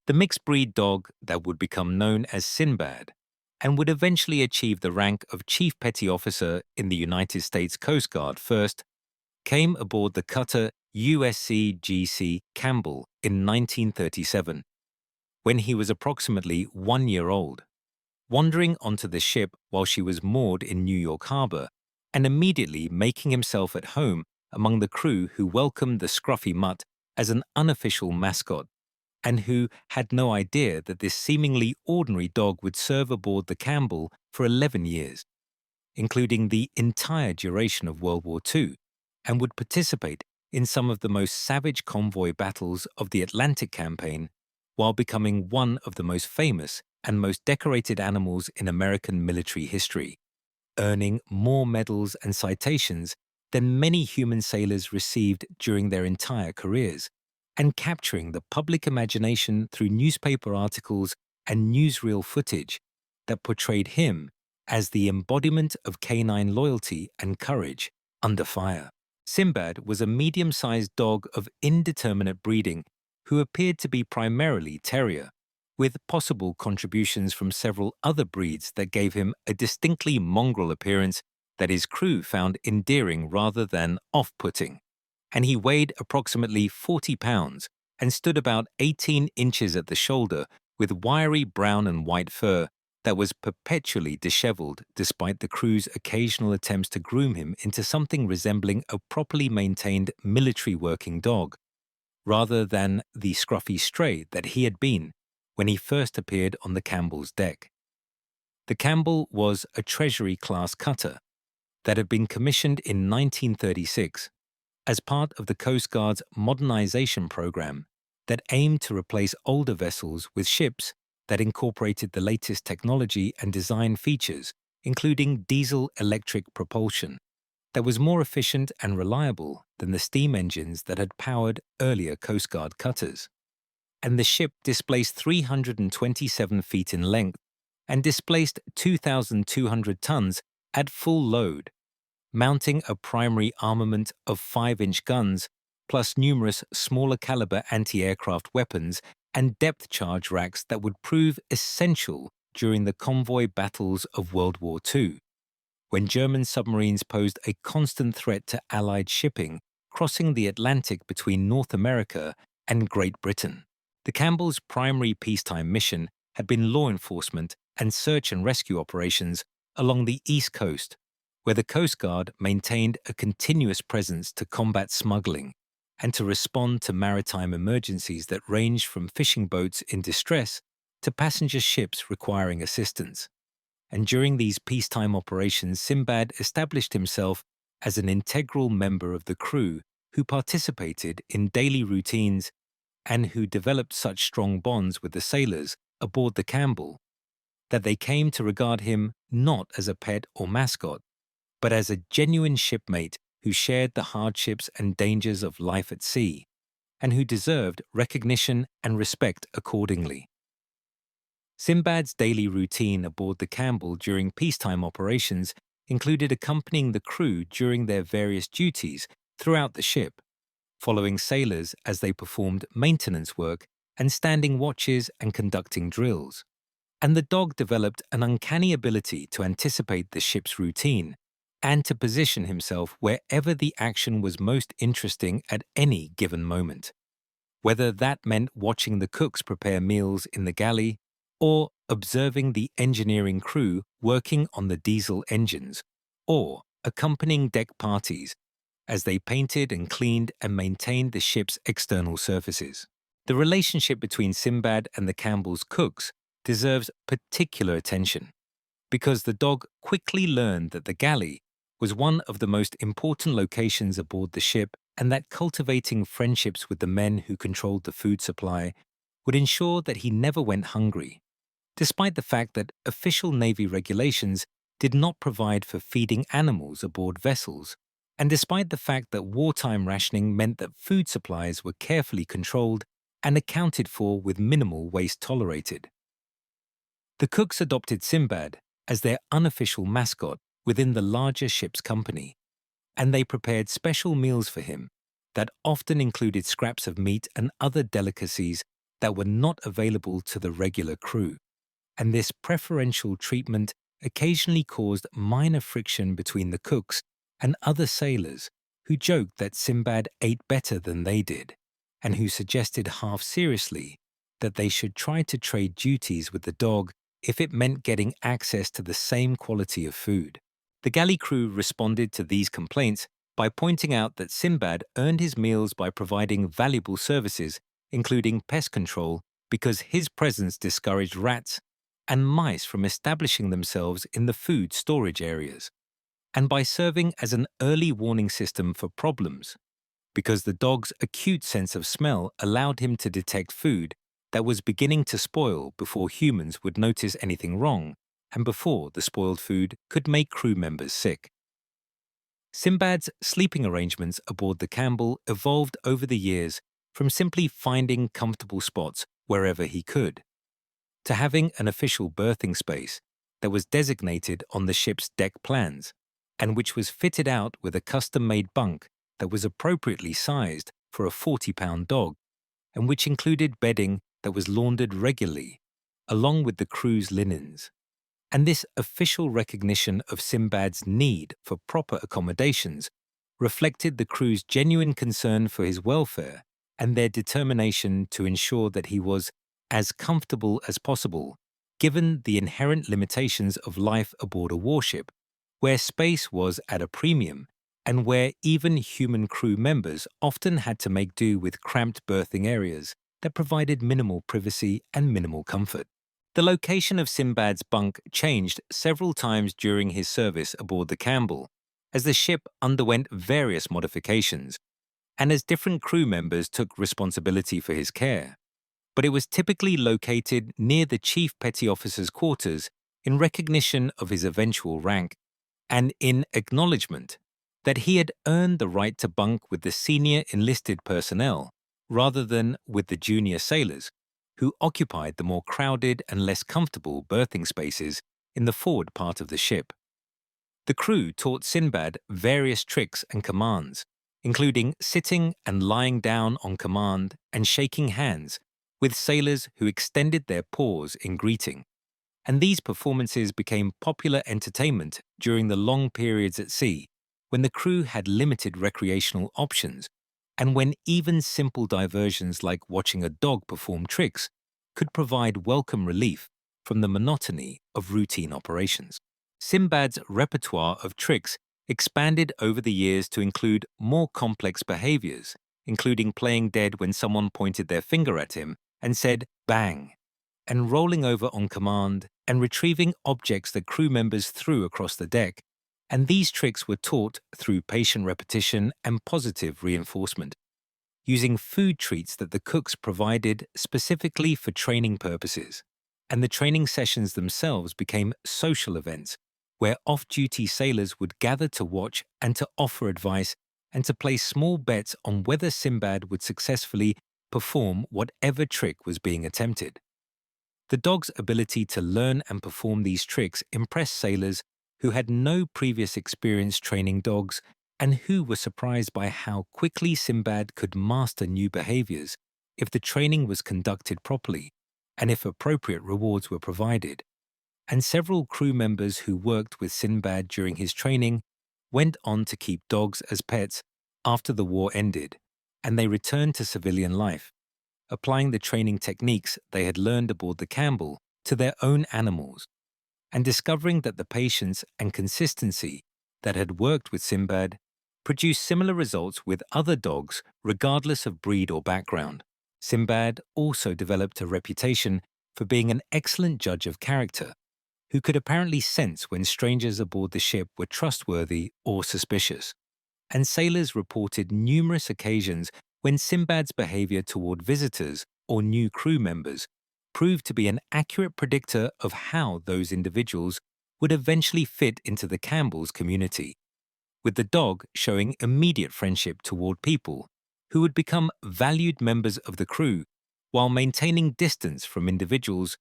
the mixed breed dog that would become known as Sinbad and would eventually achieve the rank of Chief Petty Officer in the United States Coast Guard first, came aboard the cutter USCGC Campbell in 1937, when he was approximately 1 year old, wandering onto the ship while she was moored in New York Harbor and immediately making himself at home among the crew who welcomed the Scruffy mutt as an unofficial mascot, and who had no idea that this seemingly ordinary dog would serve aboard the Campbell for 11 years, including the entire duration of World War II, and would participate in some of the most savage convoy battles of the Atlantic campaign, while becoming one of the most famous and most decorated animals in American military history, earning more medals and citations than many human sailors received during their entire careers, and capturing the public imagination through newspaper articles and newsreel footage that portrayed him as the embodiment of canine loyalty and courage under fire. Sinbad was a medium-sized dog of indeterminate breeding who appeared to be primarily terrier, with possible contributions from several other breeds that gave him a distinctly mongrel appearance that his crew found endearing rather than off-putting. And he weighed approximately 40 pounds and stood about 18 inches at the shoulder with wiry brown and white fur that was perpetually disheveled despite the crew's occasional attempts to groom him into something resembling a properly maintained military working dog, rather than the scruffy stray that he had been when he first appeared on the Campbell's deck. The Campbell was a Treasury-class cutter that had been commissioned in 1936 as part of the Coast Guard's modernization program that aimed to replace older vessels with ships that incorporated the latest technology and design features, including diesel-electric propulsion, that was more efficient and reliable than the steam engines that had powered earlier Coast Guard cutters. And the ship displaced 327 feet in length and displaced 2,200 tons at full load, mounting a primary armament of 5-inch guns, plus numerous smaller caliber anti-aircraft weapons and depth charge racks that would prove essential during the convoy battles of World War II, when German submarines posed a constant threat to Allied shipping crossing the Atlantic between North America and Great Britain. The Campbell's primary peacetime mission had been law enforcement and search and rescue operations along the East Coast, where the Coast Guard maintained a continuous presence to combat smuggling and to respond to maritime emergencies that ranged from fishing boats in distress to passenger ships requiring assistance. And during these peacetime operations, Sinbad established himself as an integral member of the crew who participated in daily routines and who developed such strong bonds with the sailors aboard the Campbell that they came to regard him not as a pet or mascot, but as a genuine shipmate who shared the hardships and dangers of life at sea, and who deserved recognition and respect accordingly. Sinbad's daily routine aboard the Campbell during peacetime operations included accompanying the crew during their various duties throughout the ship, following sailors as they performed maintenance work and standing watches and conducting drills. And the dog developed an uncanny ability to anticipate the ship's routine and to position himself wherever the action was most interesting at any given moment, whether that meant watching the cooks prepare meals in the galley or observing the engineering crew working on the diesel engines, or accompanying deck parties as they painted and cleaned and maintained the ship's external surfaces. The relationship between Sinbad and the Campbell's cooks deserves particular attention, because the dog quickly learned that the galley was one of the most important locations aboard the ship, and that cultivating friendships with the men who controlled the food supply would ensure that he never went hungry, despite the fact that official Navy regulations did not provide for feeding animals aboard vessels, and despite the fact that wartime rationing meant that food supplies were carefully controlled and accounted for with minimal waste tolerated. The cooks adopted Sinbad as their unofficial mascot within the larger ship's company, and they prepared special meals for him that often included scraps of meat and other delicacies that were not available to the regular crew, and this preferential treatment occasionally caused minor friction between the cooks and other sailors who joked that Sinbad ate better than they did, and who suggested half seriously that they should try to trade duties with the dog if it meant getting access to the same quality of food. The galley crew responded to these complaints by pointing out that Sinbad earned his meals by providing valuable services, including pest control, because his presence discouraged rats and mice from establishing themselves in the food storage areas, and by serving as an early warning system for problems, because the dog's acute sense of smell allowed him to detect food that was beginning to spoil before humans would notice anything wrong and before the spoiled food could make crew members sick. Sinbad's sleeping arrangements aboard the Campbell evolved over the years from simply finding comfortable spots wherever he could, to having an official berthing space that was designated on the ship's deck plans and which was fitted out with a custom-made bunk that was appropriately sized for a 40-pound dog and which included bedding that was laundered regularly, along with the crew's linens. And this official recognition of Sinbad's need for proper accommodations reflected the crew's genuine concern for his welfare and their determination to ensure that he was as comfortable as possible, given the inherent limitations of life aboard a warship, where space was at a premium and where even human crew members often had to make do with cramped berthing areas that provided minimal privacy and minimal comfort. The location of Sinbad's bunk changed several times during his service aboard the Campbell, as the ship underwent various modifications, and as different crew members took responsibility for his care. But it was typically located near the chief petty officer's quarters in recognition of his eventual rank, and in acknowledgement that he had earned the right to bunk with the senior enlisted personnel rather than with the junior sailors, who occupied the more crowded and less comfortable berthing spaces in the forward part of the ship. The crew taught Sinbad various tricks and commands, including sitting and lying down on command and shaking hands with sailors who extended their paws in greeting, and these performances became popular entertainment during the long periods at sea when the crew had limited recreational options and when even simple diversions like watching a dog perform tricks could provide welcome relief from the monotony of routine operations. Sinbad's repertoire of tricks expanded over the years to include more complex behaviors, including playing dead when someone pointed their finger at him and said, "bang," and rolling over on command and retrieving objects that crew members threw across the deck, and these tricks were taught through patient repetition and positive reinforcement, using food treats that the cooks provided specifically for training purposes. And the training sessions themselves became social events where off-duty sailors would gather to watch and to offer advice and to place small bets on whether Sinbad would successfully perform whatever trick was being attempted. The dog's ability to learn and perform these tricks impressed sailors who had no previous experience training dogs and who were surprised by how quickly Sinbad could master new behaviors if the training was conducted properly and if appropriate rewards were provided. And several crew members who worked with Sinbad during his training went on to keep dogs as pets after the war ended, and they returned to civilian life, applying the training techniques they had learned aboard the Campbell to their own animals, and discovering that the patience and consistency that had worked with Sinbad produced similar results with other dogs regardless of breed or background. Sinbad also developed a reputation for being an excellent judge of character, who could apparently sense when strangers aboard the ship were trustworthy or suspicious. And sailors reported numerous occasions when Sinbad's behavior toward visitors or new crew members proved to be an accurate predictor of how those individuals would eventually fit into the Campbell's community, with the dog showing immediate friendship toward people who would become valued members of the crew while maintaining distance from individuals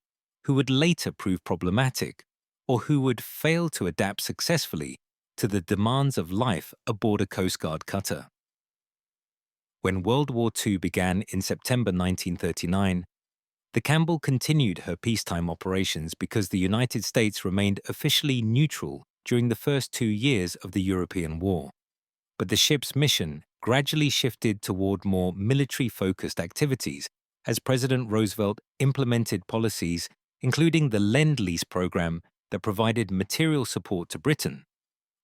who would later prove problematic or who would fail to adapt successfully to the demands of life aboard a Coast Guard cutter. When World War II began in September 1939, The Campbell continued her peacetime operations because the United States remained officially neutral during the first 2 years of the European War. But the ship's mission gradually shifted toward more military-focused activities as President Roosevelt implemented policies including the Lend-Lease program that provided material support to Britain,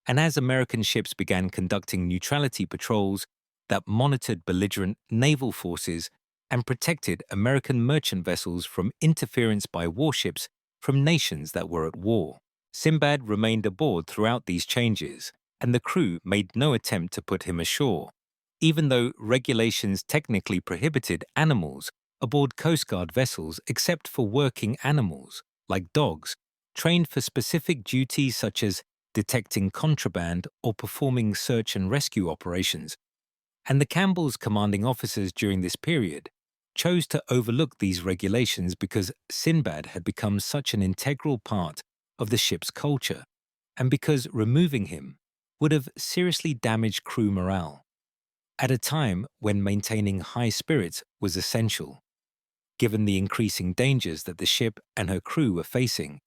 and as American ships began conducting neutrality patrols that monitored belligerent naval forces and protected American merchant vessels from interference by warships from nations that were at war. Sinbad remained aboard throughout these changes, and the crew made no attempt to put him ashore, even though regulations technically prohibited animals aboard Coast Guard vessels except for working animals, like dogs, trained for specific duties such as detecting contraband or performing search and rescue operations. And the Campbell's commanding officers during this period chose to overlook these regulations because Sinbad had become such an integral part of the ship's culture, and because removing him would have seriously damaged crew morale, at a time when maintaining high spirits was essential, given the increasing dangers that the ship and her crew were facing,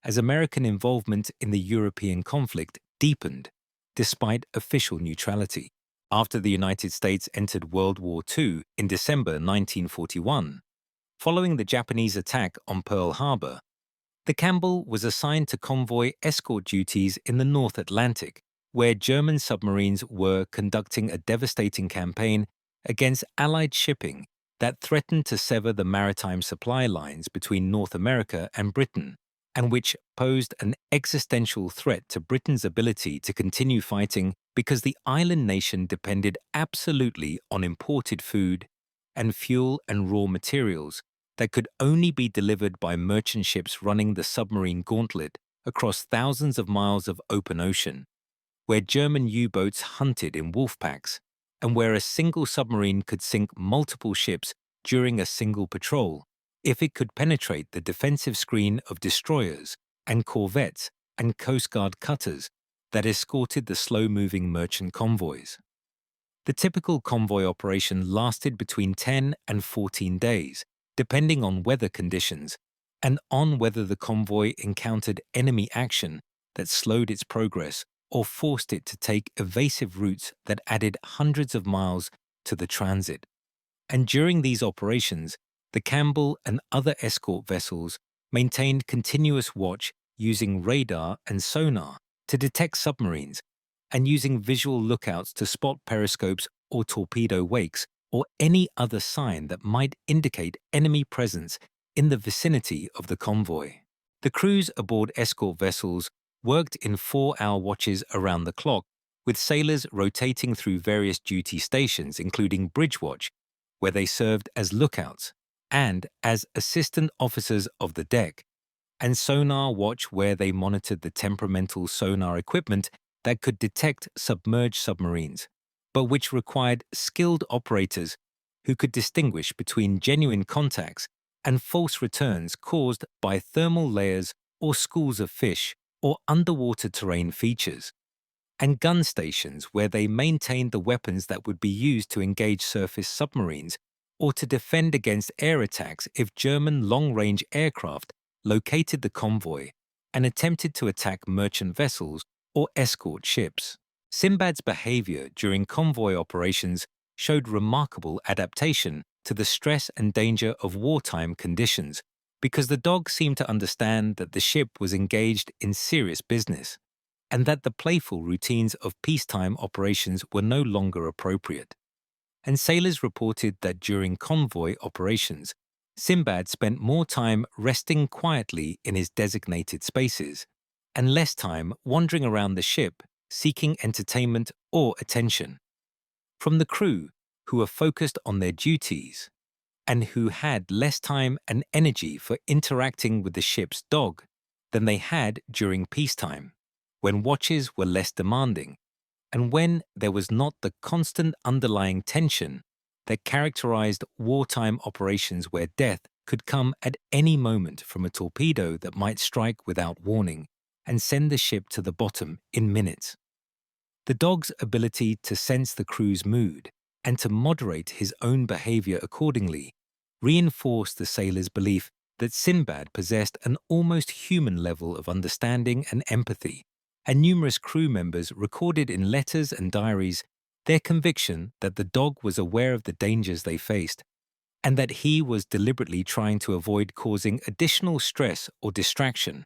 as American involvement in the European conflict deepened despite official neutrality. After the United States entered World War II in December 1941, following the Japanese attack on Pearl Harbor, the Campbell was assigned to convoy escort duties in the North Atlantic, where German submarines were conducting a devastating campaign against Allied shipping that threatened to sever the maritime supply lines between North America and Britain, and which posed an existential threat to Britain's ability to continue fighting because the island nation depended absolutely on imported food and fuel and raw materials that could only be delivered by merchant ships running the submarine gauntlet across thousands of miles of open ocean, where German U-boats hunted in wolf packs, and where a single submarine could sink multiple ships during a single patrol if it could penetrate the defensive screen of destroyers and corvettes and Coast Guard cutters that escorted the slow-moving merchant convoys. The typical convoy operation lasted between 10 and 14 days, depending on weather conditions and on whether the convoy encountered enemy action that slowed its progress or forced it to take evasive routes that added hundreds of miles to the transit. And during these operations, the Campbell and other escort vessels maintained continuous watch using radar and sonar to detect submarines and using visual lookouts to spot periscopes or torpedo wakes or any other sign that might indicate enemy presence in the vicinity of the convoy. The crews aboard escort vessels worked in 4-hour watches around the clock, with sailors rotating through various duty stations, including bridge watch, where they served as lookouts, and as assistant officers of the deck, and sonar watch where they monitored the temperamental sonar equipment that could detect submerged submarines, but which required skilled operators who could distinguish between genuine contacts and false returns caused by thermal layers or schools of fish or underwater terrain features, and gun stations where they maintained the weapons that would be used to engage surface submarines or to defend against air attacks if German long-range aircraft located the convoy and attempted to attack merchant vessels or escort ships. Sinbad's behavior during convoy operations showed remarkable adaptation to the stress and danger of wartime conditions because the dog seemed to understand that the ship was engaged in serious business and that the playful routines of peacetime operations were no longer appropriate. And sailors reported that during convoy operations, Sinbad spent more time resting quietly in his designated spaces and less time wandering around the ship seeking entertainment or attention. From the crew, who were focused on their duties and who had less time and energy for interacting with the ship's dog than they had during peacetime, when watches were less demanding and when there was not the constant underlying tension that characterized wartime operations where death could come at any moment from a torpedo that might strike without warning and send the ship to the bottom in minutes. The dog's ability to sense the crew's mood and to moderate his own behavior accordingly reinforced the sailors' belief that Sinbad possessed an almost human level of understanding and empathy, and numerous crew members recorded in letters and diaries their conviction that the dog was aware of the dangers they faced, and that he was deliberately trying to avoid causing additional stress or distraction.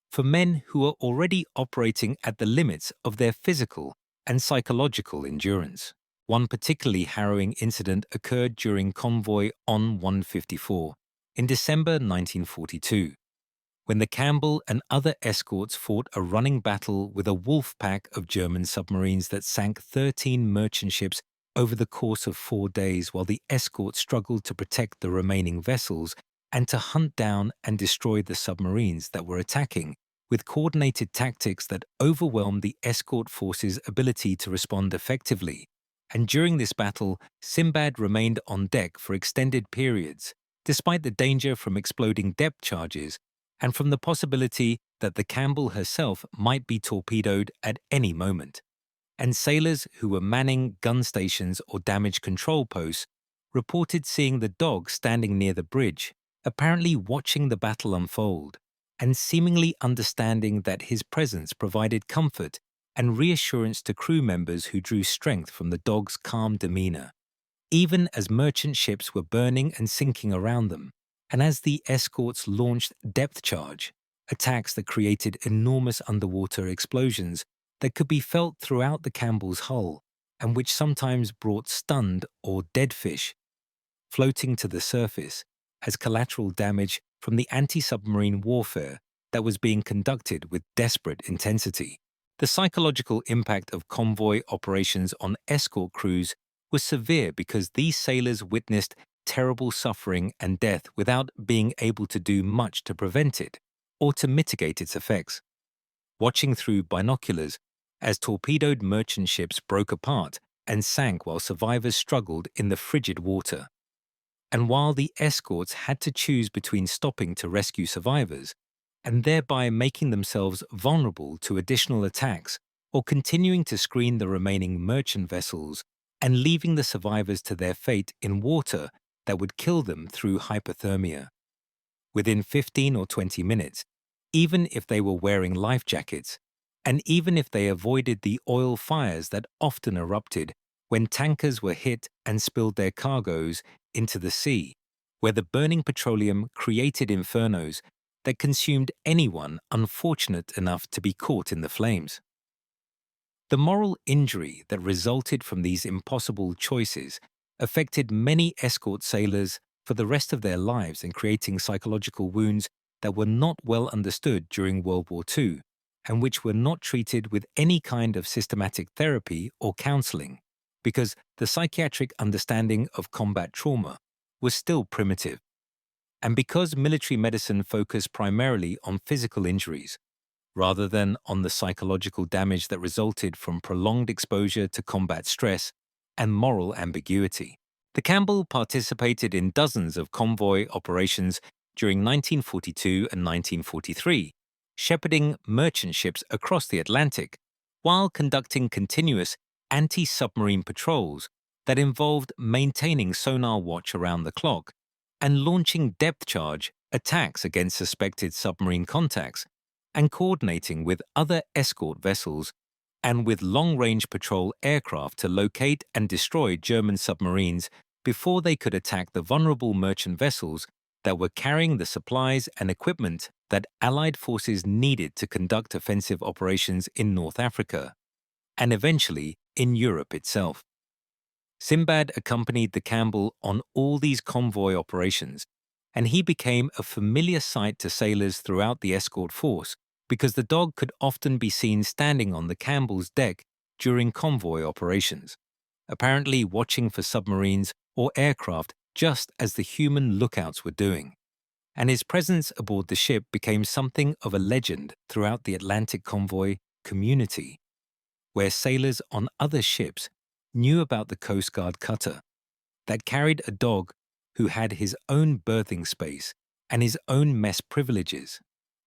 For men who are already operating at the limits of their physical and psychological endurance. One particularly harrowing incident occurred during convoy on 154 in December 1942, when the Campbell and other escorts fought a running battle with a wolf pack of German submarines that sank 13 merchant ships over the course of 4 days, while the escorts struggled to protect the remaining vessels and to hunt down and destroy the submarines that were attacking, with coordinated tactics that overwhelmed the escort force's ability to respond effectively. And during this battle, Sinbad remained on deck for extended periods, despite the danger from exploding depth charges and from the possibility that the Campbell herself might be torpedoed at any moment. And sailors who were manning gun stations or damage control posts reported seeing the dog standing near the bridge, apparently watching the battle unfold, and seemingly understanding that his presence provided comfort and reassurance to crew members who drew strength from the dog's calm demeanor. Even as merchant ships were burning and sinking around them, and as the escorts launched depth charge, attacks that created enormous underwater explosions that could be felt throughout the Campbell's hull, and which sometimes brought stunned or dead fish floating to the surface as collateral damage from the anti-submarine warfare that was being conducted with desperate intensity. The psychological impact of convoy operations on escort crews was severe because these sailors witnessed terrible suffering and death without being able to do much to prevent it or to mitigate its effects. Watching through binoculars as torpedoed merchant ships broke apart and sank while survivors struggled in the frigid water. And while the escorts had to choose between stopping to rescue survivors and thereby making themselves vulnerable to additional attacks, or continuing to screen the remaining merchant vessels and leaving the survivors to their fate in water that would kill them through hypothermia. Within 15 or 20 minutes, even if they were wearing life jackets, and even if they avoided the oil fires that often erupted when tankers were hit and spilled their cargoes into the sea, where the burning petroleum created infernos that consumed anyone unfortunate enough to be caught in the flames. The moral injury that resulted from these impossible choices affected many escort sailors for the rest of their lives and creating psychological wounds that were not well understood during World War II and which were not treated with any kind of systematic therapy or counseling, because the psychiatric understanding of combat trauma was still primitive. And because military medicine focused primarily on physical injuries, rather than on the psychological damage that resulted from prolonged exposure to combat stress and moral ambiguity. The Campbell participated in dozens of convoy operations during 1942 and 1943, shepherding merchant ships across the Atlantic, while conducting continuous anti-submarine patrols that involved maintaining sonar watch around the clock and launching depth charge attacks against suspected submarine contacts, and coordinating with other escort vessels and with long-range patrol aircraft to locate and destroy German submarines before they could attack the vulnerable merchant vessels that were carrying the supplies and equipment that Allied forces needed to conduct offensive operations in North Africa, and eventually in Europe itself. Sinbad accompanied the Campbell on all these convoy operations, and he became a familiar sight to sailors throughout the escort force because the dog could often be seen standing on the Campbell's deck during convoy operations, apparently watching for submarines or aircraft just as the human lookouts were doing. And his presence aboard the ship became something of a legend throughout the Atlantic convoy community, where sailors on other ships knew about the Coast Guard cutter that carried a dog who had his own berthing space and his own mess privileges,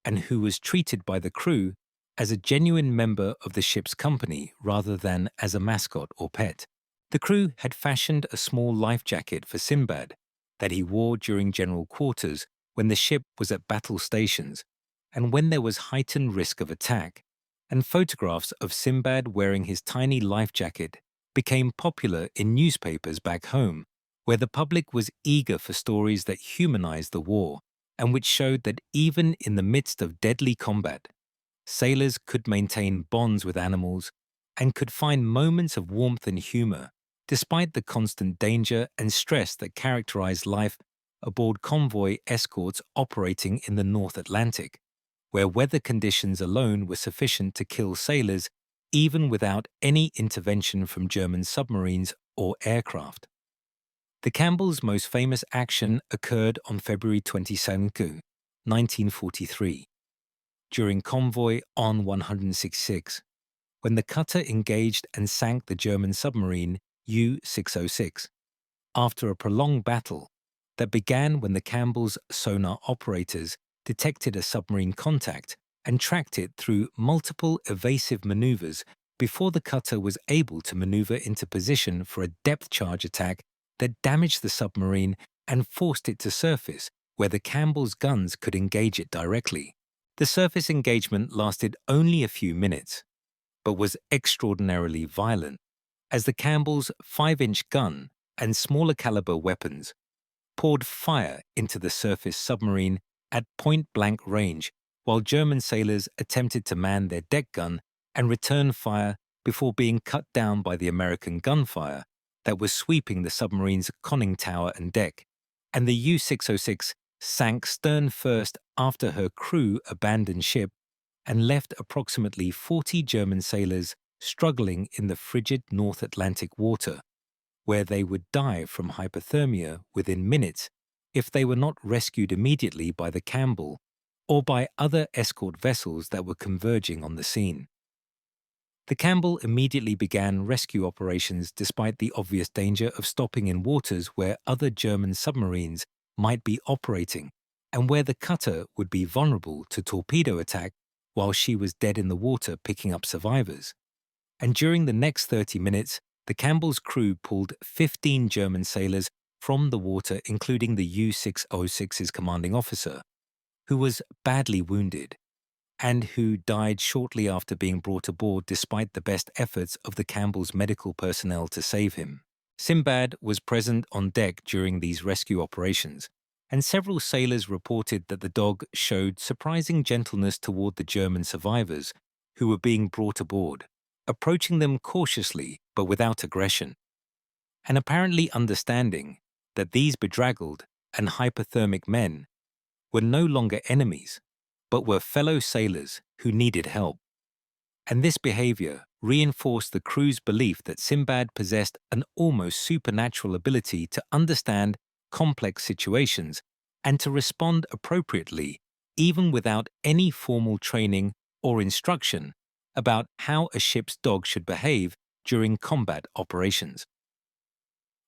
and who was treated by the crew as a genuine member of the ship's company rather than as a mascot or pet. The crew had fashioned a small life jacket for Sinbad that he wore during general quarters when the ship was at battle stations and when there was heightened risk of attack, and photographs of Sinbad wearing his tiny life jacket became popular in newspapers back home, where the public was eager for stories that humanized the war and which showed that even in the midst of deadly combat, sailors could maintain bonds with animals and could find moments of warmth and humor despite the constant danger and stress that characterized life aboard convoy escorts operating in the North Atlantic, where weather conditions alone were sufficient to kill sailors even without any intervention from German submarines or aircraft. The Campbell's most famous action occurred on February 22, 1943, during convoy on 166, when the cutter engaged and sank the German submarine U-606 after a prolonged battle that began when the Campbell's sonar operators detected a submarine contact and tracked it through multiple evasive maneuvers before the cutter was able to maneuver into position for a depth charge attack that damaged the submarine and forced it to surface where the Campbell's guns could engage it directly. The surface engagement lasted only a few minutes, but was extraordinarily violent, as the Campbell's 5-inch gun and smaller caliber weapons poured fire into the surface submarine at point-blank range, while German sailors attempted to man their deck gun and return fire before being cut down by the American gunfire that was sweeping the submarine's conning tower and deck, and the U-606 sank stern first after her crew abandoned ship and left approximately 40 German sailors struggling in the frigid North Atlantic water, where they would die from hypothermia within minutes if they were not rescued immediately by the Campbell or by other escort vessels that were converging on the scene. The Campbell immediately began rescue operations despite the obvious danger of stopping in waters where other German submarines might be operating and where the cutter would be vulnerable to torpedo attack while she was dead in the water picking up survivors. And during the next 30 minutes, the Campbell's crew pulled 15 German sailors from the water, including the U-606's commanding officer, who was badly wounded and who died shortly after being brought aboard despite the best efforts of the Campbell's medical personnel to save him. Sinbad was present on deck during these rescue operations, and several sailors reported that the dog showed surprising gentleness toward the German survivors who were being brought aboard, approaching them cautiously but without aggression, and apparently understanding that these bedraggled and hypothermic men were no longer enemies, but were fellow sailors who needed help. And this behavior reinforced the crew's belief that Sinbad possessed an almost supernatural ability to understand complex situations and to respond appropriately, even without any formal training or instruction about how a ship's dog should behave during combat operations.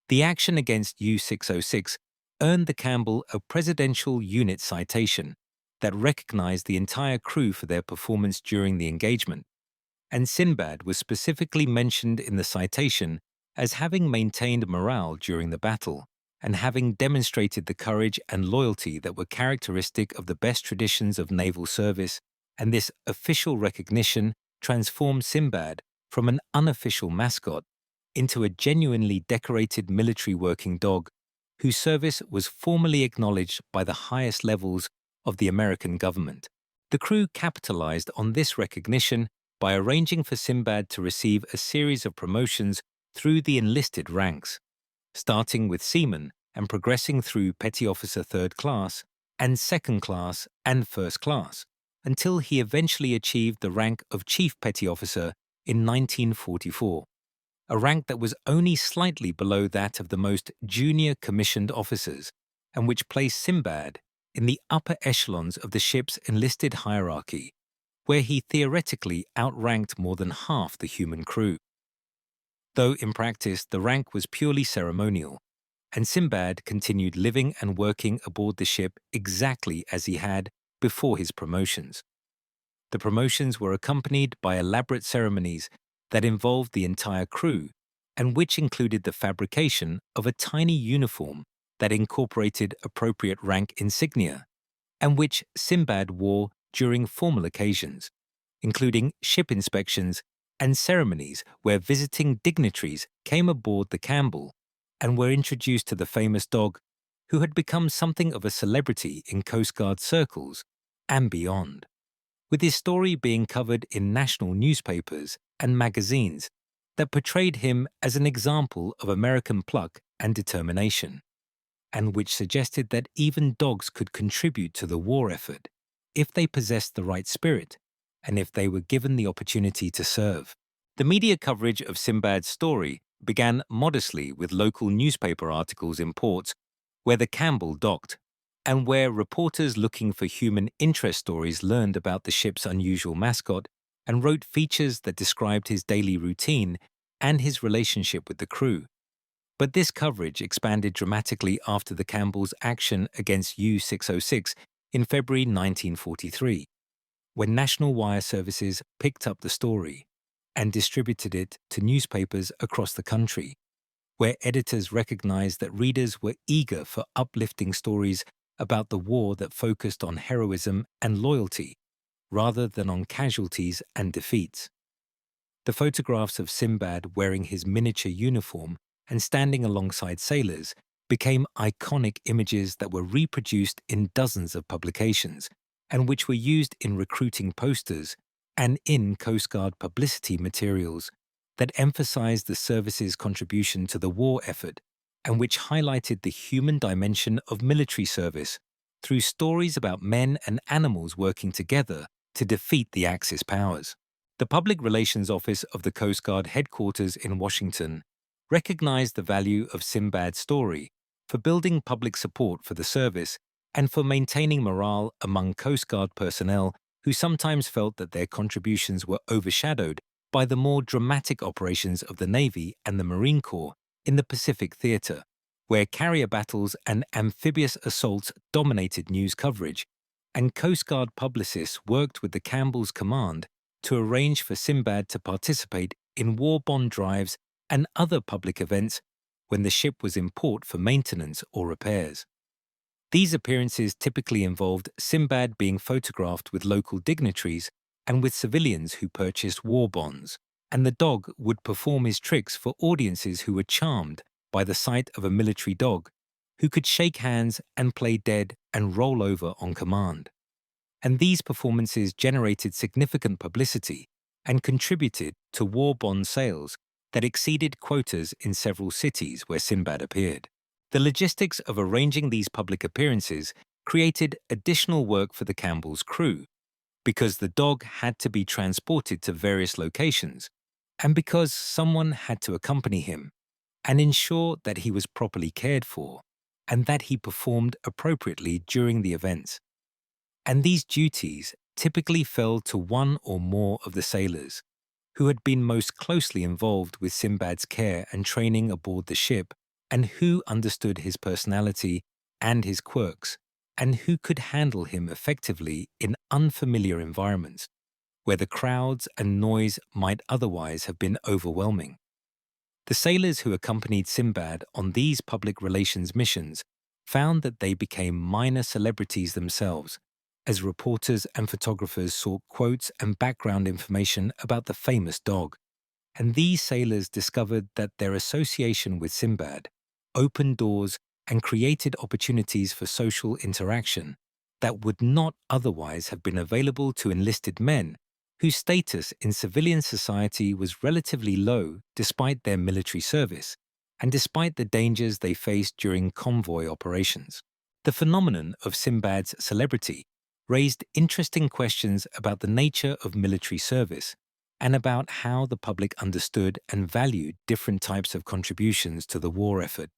The action against U-606 earned the Campbell a Presidential Unit citation that recognized the entire crew for their performance during the engagement, and Sinbad was specifically mentioned in the citation as having maintained morale during the battle and having demonstrated the courage and loyalty that were characteristic of the best traditions of naval service, and this official recognition transformed Sinbad from an unofficial mascot into a genuinely decorated military working dog whose service was formally acknowledged by the highest levels of the American government. The crew capitalized on this recognition by arranging for Sinbad to receive a series of promotions through the enlisted ranks, starting with seaman and progressing through petty officer 3rd class and 2nd class and 1st class, until he eventually achieved the rank of chief petty officer in 1944, a rank that was only slightly below that of the most junior commissioned officers, and which placed Sinbad in the upper echelons of the ship's enlisted hierarchy, where he theoretically outranked more than half the human crew. Though in practice the rank was purely ceremonial, and Sinbad continued living and working aboard the ship exactly as he had before his promotions. The promotions were accompanied by elaborate ceremonies that involved the entire crew, and which included the fabrication of a tiny uniform that incorporated appropriate rank insignia, and which Sinbad wore during formal occasions, including ship inspections and ceremonies where visiting dignitaries came aboard the Campbell and were introduced to the famous dog, who had become something of a celebrity in Coast Guard circles and beyond, with his story being covered in national newspapers and magazines that portrayed him as an example of American pluck and determination, and which suggested that even dogs could contribute to the war effort if they possessed the right spirit and if they were given the opportunity to serve. The media coverage of Sinbad's story began modestly with local newspaper articles in ports where the Campbell docked, and where reporters looking for human interest stories learned about the ship's unusual mascot and wrote features that described his daily routine and his relationship with the crew. But this coverage expanded dramatically after the Campbell's action against U-606 in February 1943, when National Wire Services picked up the story and distributed it to newspapers across the country, where editors recognized that readers were eager for uplifting stories about the war that focused on heroism and loyalty, rather than on casualties and defeats. The photographs of Sinbad wearing his miniature uniform and standing alongside sailors became iconic images that were reproduced in dozens of publications and which were used in recruiting posters and in Coast Guard publicity materials that emphasized the service's contribution to the war effort and which highlighted the human dimension of military service through stories about men and animals working together to defeat the Axis powers. The Public Relations Office of the Coast Guard headquarters in Washington recognized the value of Sinbad's story for building public support for the service and for maintaining morale among Coast Guard personnel who sometimes felt that their contributions were overshadowed by the more dramatic operations of the Navy and the Marine Corps in the Pacific Theater, where carrier battles and amphibious assaults dominated news coverage, and Coast Guard publicists worked with the Campbell's command to arrange for Sinbad to participate in war bond drives and other public events when the ship was in port for maintenance or repairs. These appearances typically involved Sinbad being photographed with local dignitaries and with civilians who purchased war bonds, and the dog would perform his tricks for audiences who were charmed by the sight of a military dog who could shake hands and play dead and roll over on command. And these performances generated significant publicity and contributed to war bond sales that exceeded quotas in several cities where Sinbad appeared. The logistics of arranging these public appearances created additional work for the Campbell's crew, because the dog had to be transported to various locations, and because someone had to accompany him and ensure that he was properly cared for and that he performed appropriately during the events. And these duties typically fell to one or more of the sailors who had been most closely involved with Sinbad's care and training aboard the ship, and who understood his personality and his quirks, and who could handle him effectively in unfamiliar environments, where the crowds and noise might otherwise have been overwhelming. The sailors who accompanied Sinbad on these public relations missions found that they became minor celebrities themselves, as reporters and photographers sought quotes and background information about the famous dog, and these sailors discovered that their association with Sinbad opened doors and created opportunities for social interaction that would not otherwise have been available to enlisted men whose status in civilian society was relatively low despite their military service and despite the dangers they faced during convoy operations. The phenomenon of Sinbad's celebrity raised interesting questions about the nature of military service and about how the public understood and valued different types of contributions to the war effort,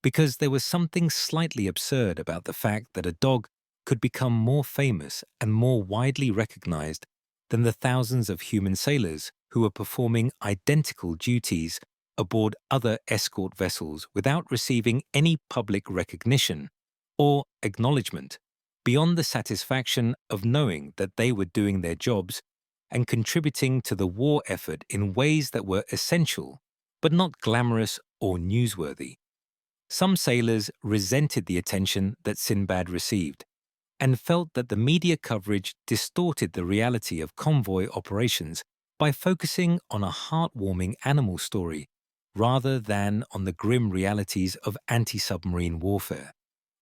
because there was something slightly absurd about the fact that a dog could become more famous and more widely recognized than the thousands of human sailors who were performing identical duties aboard other escort vessels without receiving any public recognition or acknowledgement beyond the satisfaction of knowing that they were doing their jobs and contributing to the war effort in ways that were essential but not glamorous or newsworthy. Some sailors resented the attention that Sinbad received and felt that the media coverage distorted the reality of convoy operations by focusing on a heartwarming animal story rather than on the grim realities of anti-submarine warfare,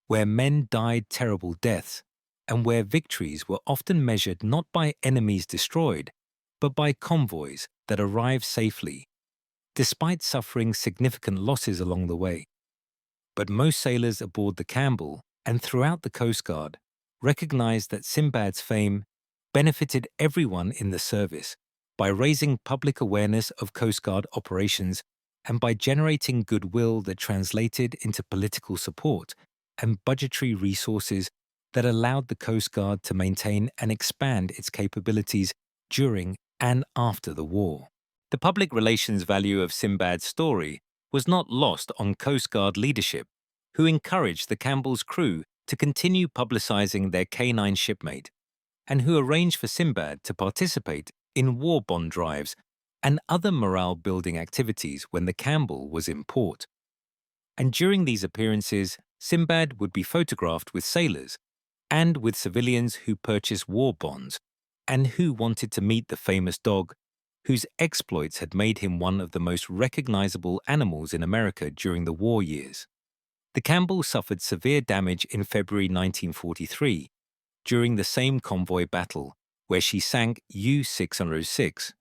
where men died terrible deaths and where victories were often measured not by enemies destroyed, but by convoys that arrived safely, despite suffering significant losses along the way. But most sailors aboard the Campbell and throughout the Coast Guard recognized that Sinbad's fame benefited everyone in the service by raising public awareness of Coast Guard operations and by generating goodwill that translated into political support and budgetary resources that allowed the Coast Guard to maintain and expand its capabilities during and after the war. The public relations value of Sinbad's story was not lost on Coast Guard leadership, who encouraged the Campbell's crew to continue publicizing their canine shipmate, and who arranged for Sinbad to participate in war bond drives and other morale-building activities when the Campbell was in port. And during these appearances, Sinbad would be photographed with sailors and with civilians who purchased war bonds and who wanted to meet the famous dog whose exploits had made him one of the most recognizable animals in America during the war years. The Campbell suffered severe damage in February 1943 during the same convoy battle where she sank U-606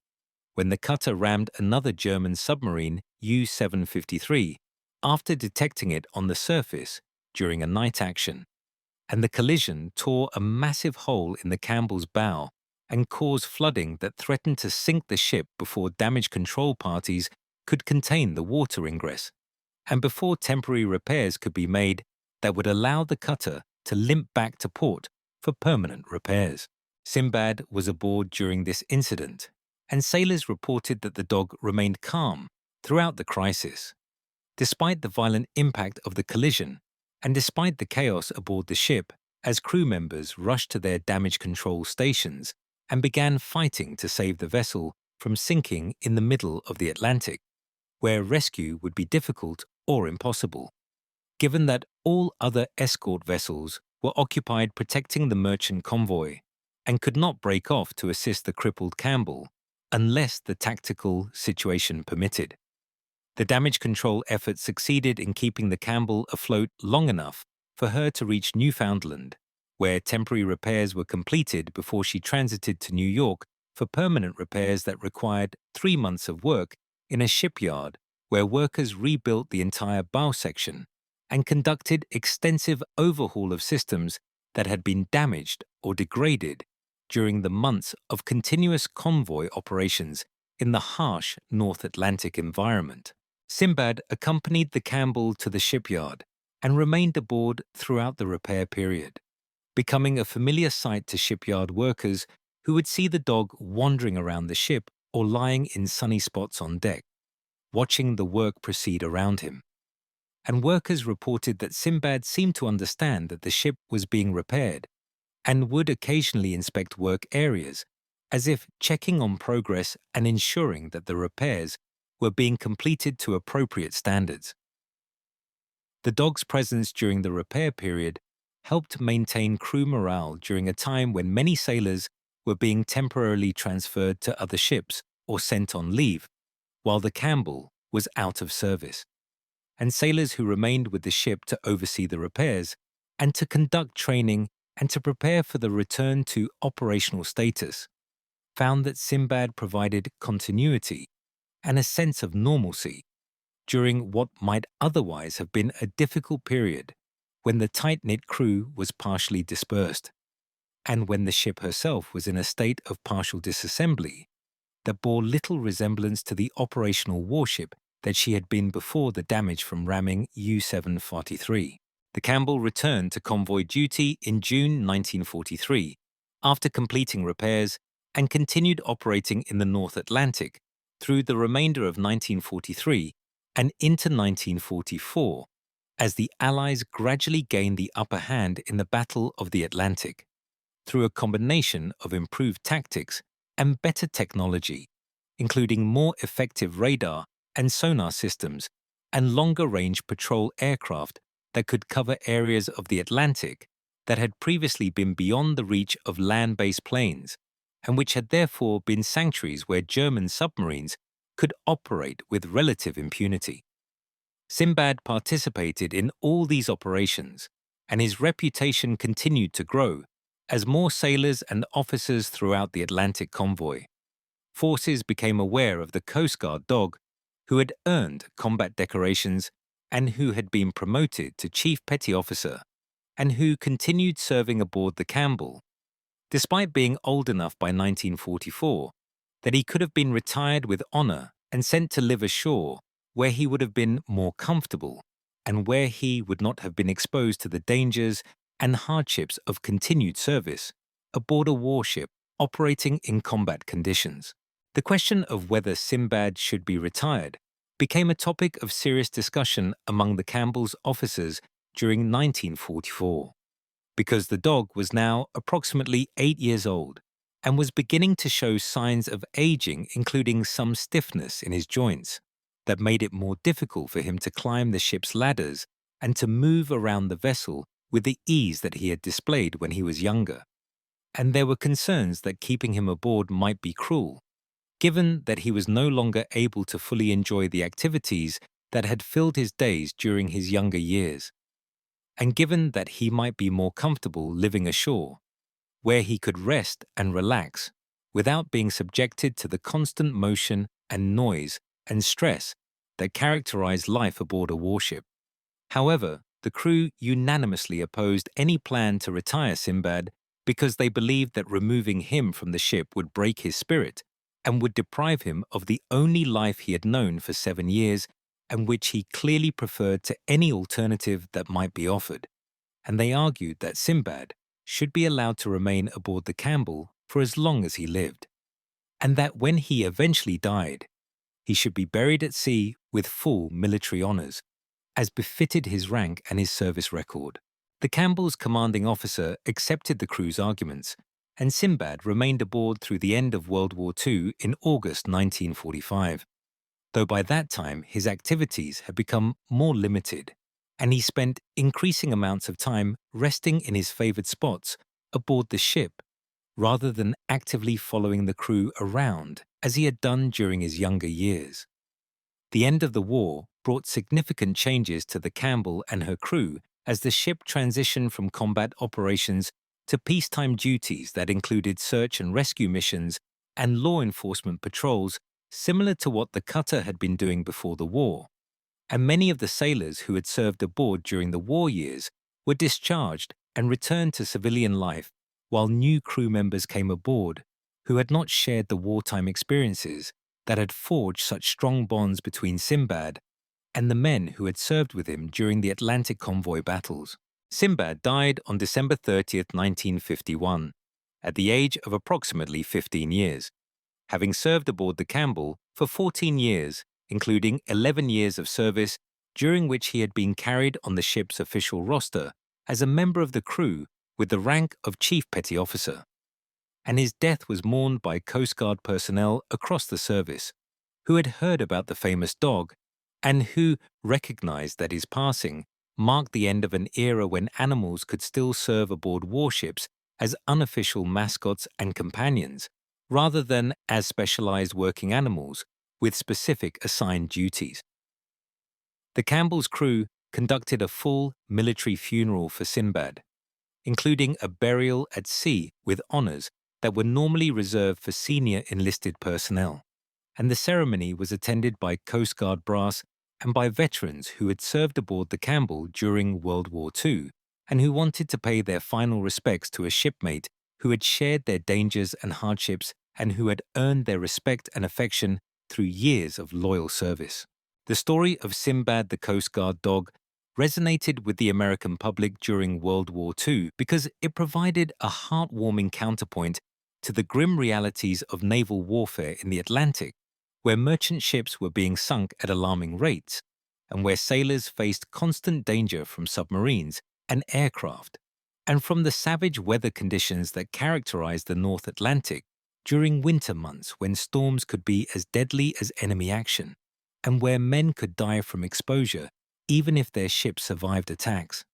when the cutter rammed another German submarine, U-753, after detecting it on the surface during a night action, and the collision tore a massive hole in the Campbell's bow and caused flooding that threatened to sink the ship before damage control parties could contain the water ingress, and before temporary repairs could be made that would allow the cutter to limp back to port for permanent repairs. Sinbad was aboard during this incident, and sailors reported that the dog remained calm throughout the crisis. Despite the violent impact of the collision, and despite the chaos aboard the ship as crew members rushed to their damage control stations and began fighting to save the vessel from sinking in the middle of the Atlantic, where rescue would be difficult or impossible, given that all other escort vessels were occupied protecting the merchant convoy and could not break off to assist the crippled Campbell unless the tactical situation permitted. The damage control efforts succeeded in keeping the Campbell afloat long enough for her to reach Newfoundland, where temporary repairs were completed before she transited to New York for permanent repairs that required 3 months of work in a shipyard where workers rebuilt the entire bow section and conducted extensive overhaul of systems that had been damaged or degraded during the months of continuous convoy operations in the harsh North Atlantic environment. Sinbad accompanied the Campbell to the shipyard and remained aboard throughout the repair period, becoming a familiar sight to shipyard workers who would see the dog wandering around the ship or lying in sunny spots on deck, watching the work proceed around him. And workers reported that Sinbad seemed to understand that the ship was being repaired and would occasionally inspect work areas, as if checking on progress and ensuring that the repairs were being completed to appropriate standards. The dog's presence during the repair period helped maintain crew morale during a time when many sailors were being temporarily transferred to other ships or sent on leave, while the Campbell was out of service. And sailors who remained with the ship to oversee the repairs and to conduct training and to prepare for the return to operational status found that Sinbad provided continuity and a sense of normalcy during what might otherwise have been a difficult period when the tight-knit crew was partially dispersed and when the ship herself was in a state of partial disassembly that bore little resemblance to the operational warship that she had been before the damage from ramming U-743. The Campbell returned to convoy duty in June 1943 after completing repairs and continued operating in the North Atlantic through the remainder of 1943 and into 1944 as the Allies gradually gained the upper hand in the Battle of the Atlantic through a combination of improved tactics and better technology, including more effective radar and sonar systems and longer-range patrol aircraft that could cover areas of the Atlantic that had previously been beyond the reach of land-based planes, and which had therefore been sanctuaries where German submarines could operate with relative impunity. Sinbad participated in all these operations, and his reputation continued to grow as more sailors and officers throughout the Atlantic convoy. Forces became aware of the Coast Guard dog, who had earned combat decorations and who had been promoted to Chief Petty Officer, and who continued serving aboard the Campbell, despite being old enough by 1944 that he could have been retired with honor and sent to live ashore where he would have been more comfortable and where he would not have been exposed to the dangers and hardships of continued service aboard a warship operating in combat conditions. The question of whether Sinbad should be retired became a topic of serious discussion among the Campbell's officers during 1944, because the dog was now approximately 8 years old and was beginning to show signs of aging, including some stiffness in his joints that made it more difficult for him to climb the ship's ladders and to move around the vessel with the ease that he had displayed when he was younger. And there were concerns that keeping him aboard might be cruel, given that he was no longer able to fully enjoy the activities that had filled his days during his younger years, and given that he might be more comfortable living ashore, where he could rest and relax without being subjected to the constant motion and noise and stress that characterized life aboard a warship. However, the crew unanimously opposed any plan to retire Sinbad because they believed that removing him from the ship would break his spirit and would deprive him of the only life he had known for 7 years and which he clearly preferred to any alternative that might be offered. And they argued that Sinbad should be allowed to remain aboard the Campbell for as long as he lived, and that when he eventually died, he should be buried at sea with full military honors, as befitted his rank and his service record. The Campbell's commanding officer accepted the crew's arguments, and Sinbad remained aboard through the end of World War II in August 1945, though by that time his activities had become more limited, and he spent increasing amounts of time resting in his favored spots aboard the ship, rather than actively following the crew around as he had done during his younger years. The end of the war brought significant changes to the Campbell and her crew as the ship transitioned from combat operations to peacetime duties that included search and rescue missions and law enforcement patrols similar to what the cutter had been doing before the war. And many of the sailors who had served aboard during the war years were discharged and returned to civilian life, while new crew members came aboard who had not shared the wartime experiences that had forged such strong bonds between Sinbad and the men who had served with him during the Atlantic convoy battles. Sinbad died on December 30th, 1951, at the age of approximately 15 years, having served aboard the Campbell for 14 years, including 11 years of service, during which he had been carried on the ship's official roster as a member of the crew with the rank of Chief Petty Officer. And his death was mourned by Coast Guard personnel across the service, who had heard about the famous dog and who recognized that his passing marked the end of an era when animals could still serve aboard warships as unofficial mascots and companions, rather than as specialized working animals with specific assigned duties. The Campbell's crew conducted a full military funeral for Sinbad, including a burial at sea with honors that were normally reserved for senior enlisted personnel, and the ceremony was attended by Coast Guard brass and by veterans who had served aboard the Campbell during World War II and who wanted to pay their final respects to a shipmate who had shared their dangers and hardships and who had earned their respect and affection through years of loyal service. The story of Sinbad the Coast Guard dog resonated with the American public during World War II because it provided a heartwarming counterpoint to the grim realities of naval warfare in the Atlantic, where merchant ships were being sunk at alarming rates, and where sailors faced constant danger from submarines and aircraft, and from the savage weather conditions that characterized the North Atlantic during winter months when storms could be as deadly as enemy action. and where men could die from exposure even if their ship survived attacks.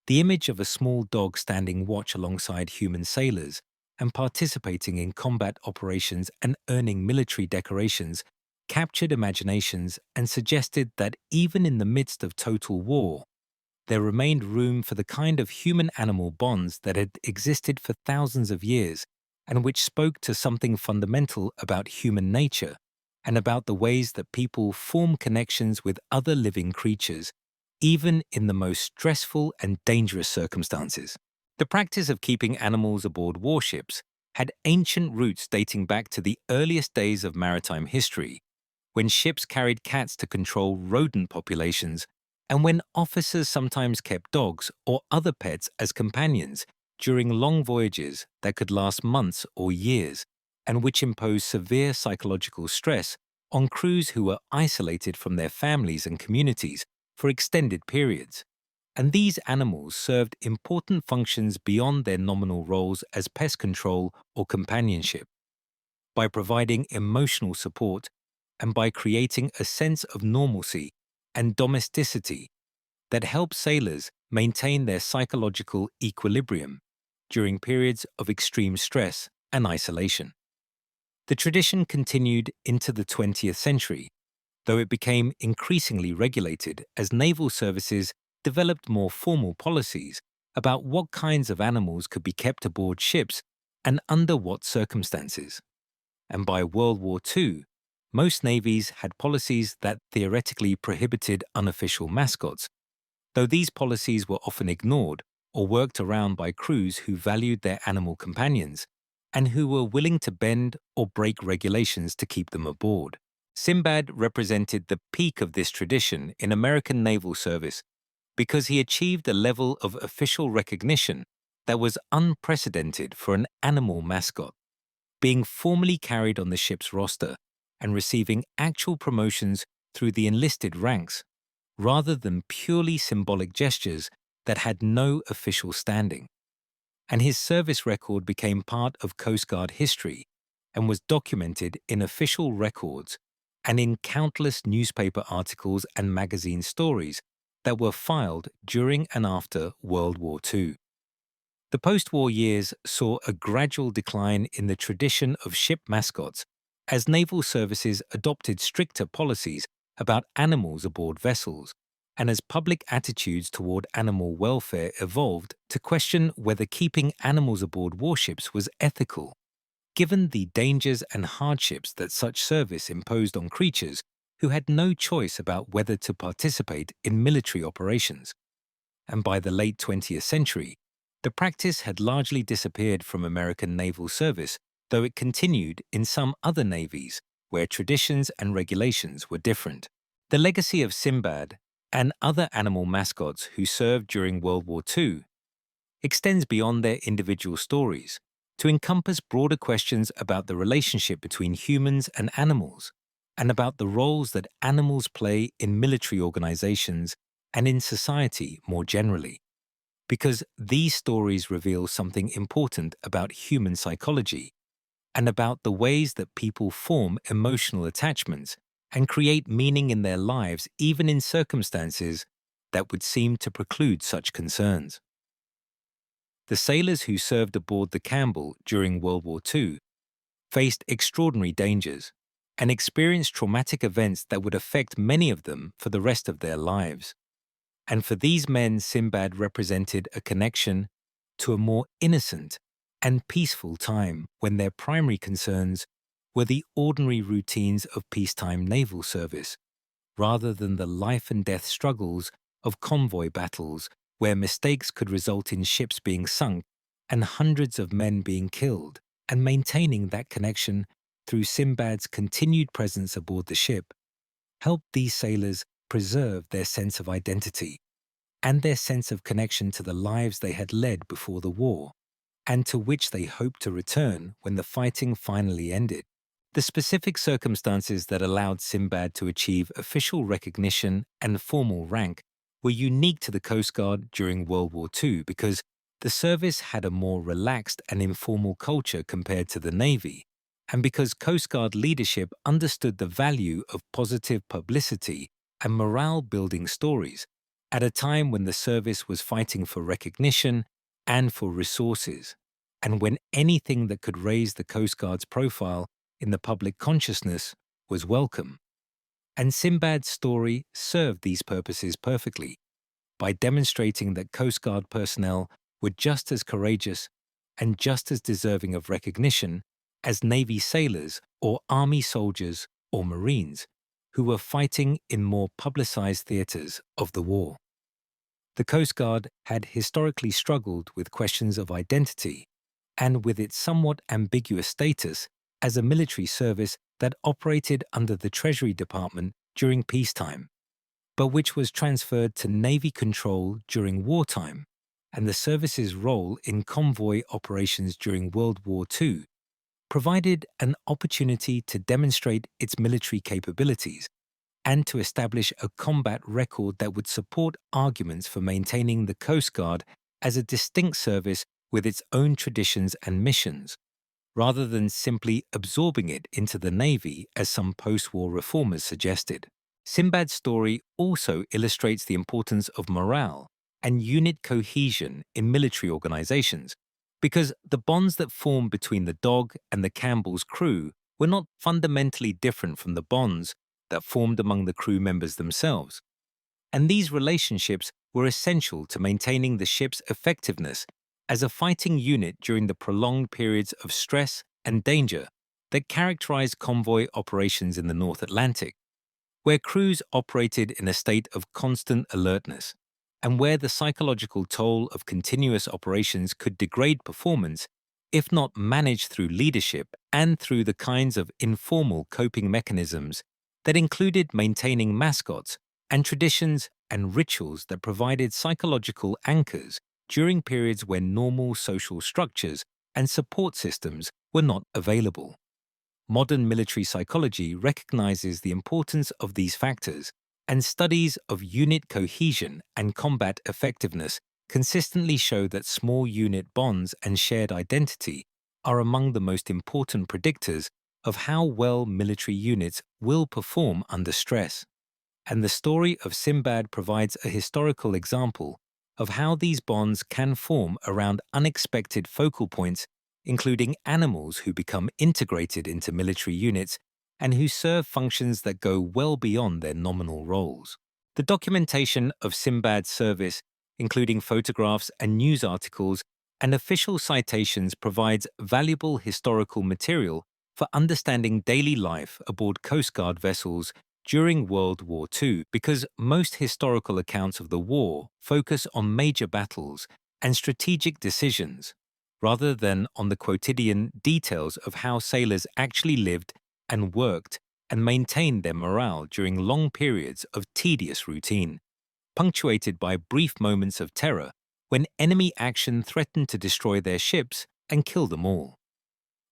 The image of a small dog standing watch alongside human sailors and participating in combat operations and earning military decorations captured imaginations and suggested that even in the midst of total war, there remained room for the kind of human-animal bonds that had existed for thousands of years and which spoke to something fundamental about human nature and about the ways that people form connections with other living creatures, even in the most stressful and dangerous circumstances. The practice of keeping animals aboard warships had ancient roots dating back to the earliest days of maritime history, when ships carried cats to control rodent populations and when officers sometimes kept dogs or other pets as companions during long voyages that could last months or years, and which imposed severe psychological stress on crews who were isolated from their families and communities for extended periods. And these animals served important functions beyond their nominal roles as pest control or companionship. By providing emotional support and by creating a sense of normalcy and domesticity that help sailors maintain their psychological equilibrium during periods of extreme stress and isolation. The tradition continued into the 20th century, though it became increasingly regulated as naval services developed more formal policies about what kinds of animals could be kept aboard ships and under what circumstances. And by World War II, most navies had policies that theoretically prohibited unofficial mascots, though these policies were often ignored or worked around by crews who valued their animal companions and who were willing to bend or break regulations to keep them aboard. Sinbad represented the peak of this tradition in American naval service because he achieved a level of official recognition that was unprecedented for an animal mascot, being formally carried on the ship's roster and receiving actual promotions through the enlisted ranks, rather than purely symbolic gestures that had no official standing. And his service record became part of Coast Guard history and was documented in official records and in countless newspaper articles and magazine stories that were filed during and after World War II. The post-war years saw a gradual decline in the tradition of ship mascots as naval services adopted stricter policies about animals aboard vessels, and as public attitudes toward animal welfare evolved to question whether keeping animals aboard warships was ethical, given the dangers and hardships that such service imposed on creatures who had no choice about whether to participate in military operations. And by the late 20th century, the practice had largely disappeared from American naval service, though it continued in some other navies where traditions and regulations were different. The legacy of Sinbad and other animal mascots who served during World War II extends beyond their individual stories to encompass broader questions about the relationship between humans and animals, and about the roles that animals play in military organizations and in society more generally. Because these stories reveal something important about human psychology and about the ways that people form emotional attachments and create meaning in their lives even in circumstances that would seem to preclude such concerns. The sailors who served aboard the Campbell during World War II faced extraordinary dangers and experienced traumatic events that would affect many of them for the rest of their lives. And for these men, Sinbad represented a connection to a more innocent and peaceful time when their primary concerns were the ordinary routines of peacetime naval service, rather than the life and death struggles of convoy battles where mistakes could result in ships being sunk and hundreds of men being killed. And maintaining that connection through Sinbad's continued presence aboard the ship helped these sailors preserve their sense of identity and their sense of connection to the lives they had led before the war, and to which they hoped to return when the fighting finally ended. The specific circumstances that allowed Sinbad to achieve official recognition and formal rank were unique to the Coast Guard during World War II because the service had a more relaxed and informal culture compared to the Navy, and because Coast Guard leadership understood the value of positive publicity and morale-building stories at a time when the service was fighting for recognition and for resources, and when anything that could raise the Coast Guard's profile in the public consciousness was welcome. And Sinbad's story served these purposes perfectly by demonstrating that Coast Guard personnel were just as courageous and just as deserving of recognition as Navy sailors or Army soldiers or Marines who were fighting in more publicized theaters of the war. The Coast Guard had historically struggled with questions of identity and with its somewhat ambiguous status as a military service that operated under the Treasury Department during peacetime, but which was transferred to Navy control during wartime, and the service's role in convoy operations during World War II provided an opportunity to demonstrate its military capabilities and to establish a combat record that would support arguments for maintaining the Coast Guard as a distinct service with its own traditions and missions, rather than simply absorbing it into the Navy as some post-war reformers suggested. Sinbad's story also illustrates the importance of morale and unit cohesion in military organizations, because the bonds that formed between the Dog and the Campbell's crew were not fundamentally different from the bonds that formed among the crew members themselves. And these relationships were essential to maintaining the ship's effectiveness as a fighting unit during the prolonged periods of stress and danger that characterized convoy operations in the North Atlantic, where crews operated in a state of constant alertness, and where the psychological toll of continuous operations could degrade performance if not managed through leadership and through the kinds of informal coping mechanisms that included maintaining mascots and traditions and rituals that provided psychological anchors during periods when normal social structures and support systems were not available. Modern military psychology recognizes the importance of these factors, and studies of unit cohesion and combat effectiveness consistently show that small unit bonds and shared identity are among the most important predictors of how well military units will perform under stress. And the story of Sinbad provides a historical example of how these bonds can form around unexpected focal points, including animals who become integrated into military units and who serve functions that go well beyond their nominal roles. The documentation of Sinbad's service, including photographs and news articles and official citations, provides valuable historical material for understanding daily life aboard Coast Guard vessels during World War II, because most historical accounts of the war focus on major battles and strategic decisions, rather than on the quotidian details of how sailors actually lived and worked and maintained their morale during long periods of tedious routine, punctuated by brief moments of terror when enemy action threatened to destroy their ships and kill them all.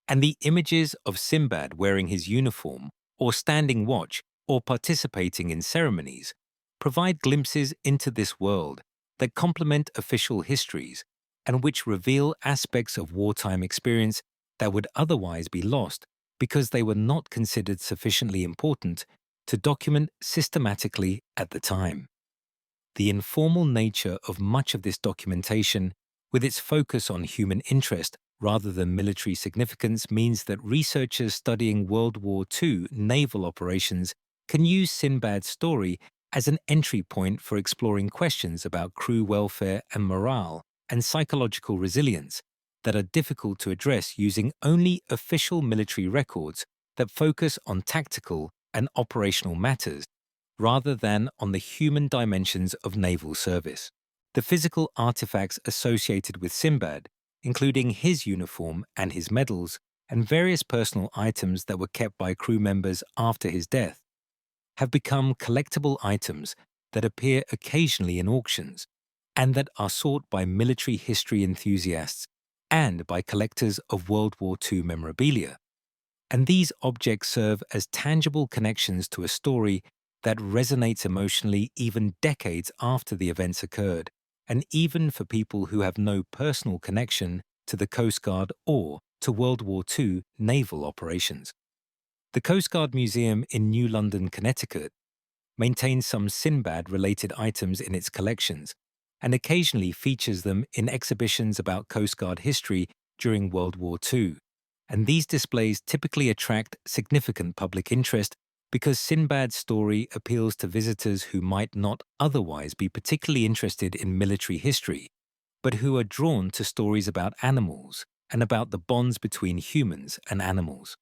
And the images of Sinbad wearing his uniform or standing watch or participating in ceremonies provide glimpses into this world that complement official histories and which reveal aspects of wartime experience that would otherwise be lost because they were not considered sufficiently important to document systematically at the time. The informal nature of much of this documentation, with its focus on human interest rather than military significance, means that researchers studying World War II naval operations can use Sinbad's story as an entry point for exploring questions about crew welfare and morale and psychological resilience that are difficult to address using only official military records that focus on tactical and operational matters rather than on the human dimensions of naval service. The physical artifacts associated with Sinbad, including his uniform and his medals, and various personal items that were kept by crew members after his death, have become collectible items that appear occasionally in auctions and that are sought by military history enthusiasts and by collectors of World War II memorabilia. And these objects serve as tangible connections to a story that resonates emotionally even decades after the events occurred, and even for people who have no personal connection to the Coast Guard or to World War II naval operations. The Coast Guard Museum in New London, Connecticut, maintains some Sinbad-related items in its collections and occasionally features them in exhibitions about Coast Guard history during World War II. And these displays typically attract significant public interest because Sinbad's story appeals to visitors who might not otherwise be particularly interested in military history, but who are drawn to stories about animals and about the bonds between humans and animals.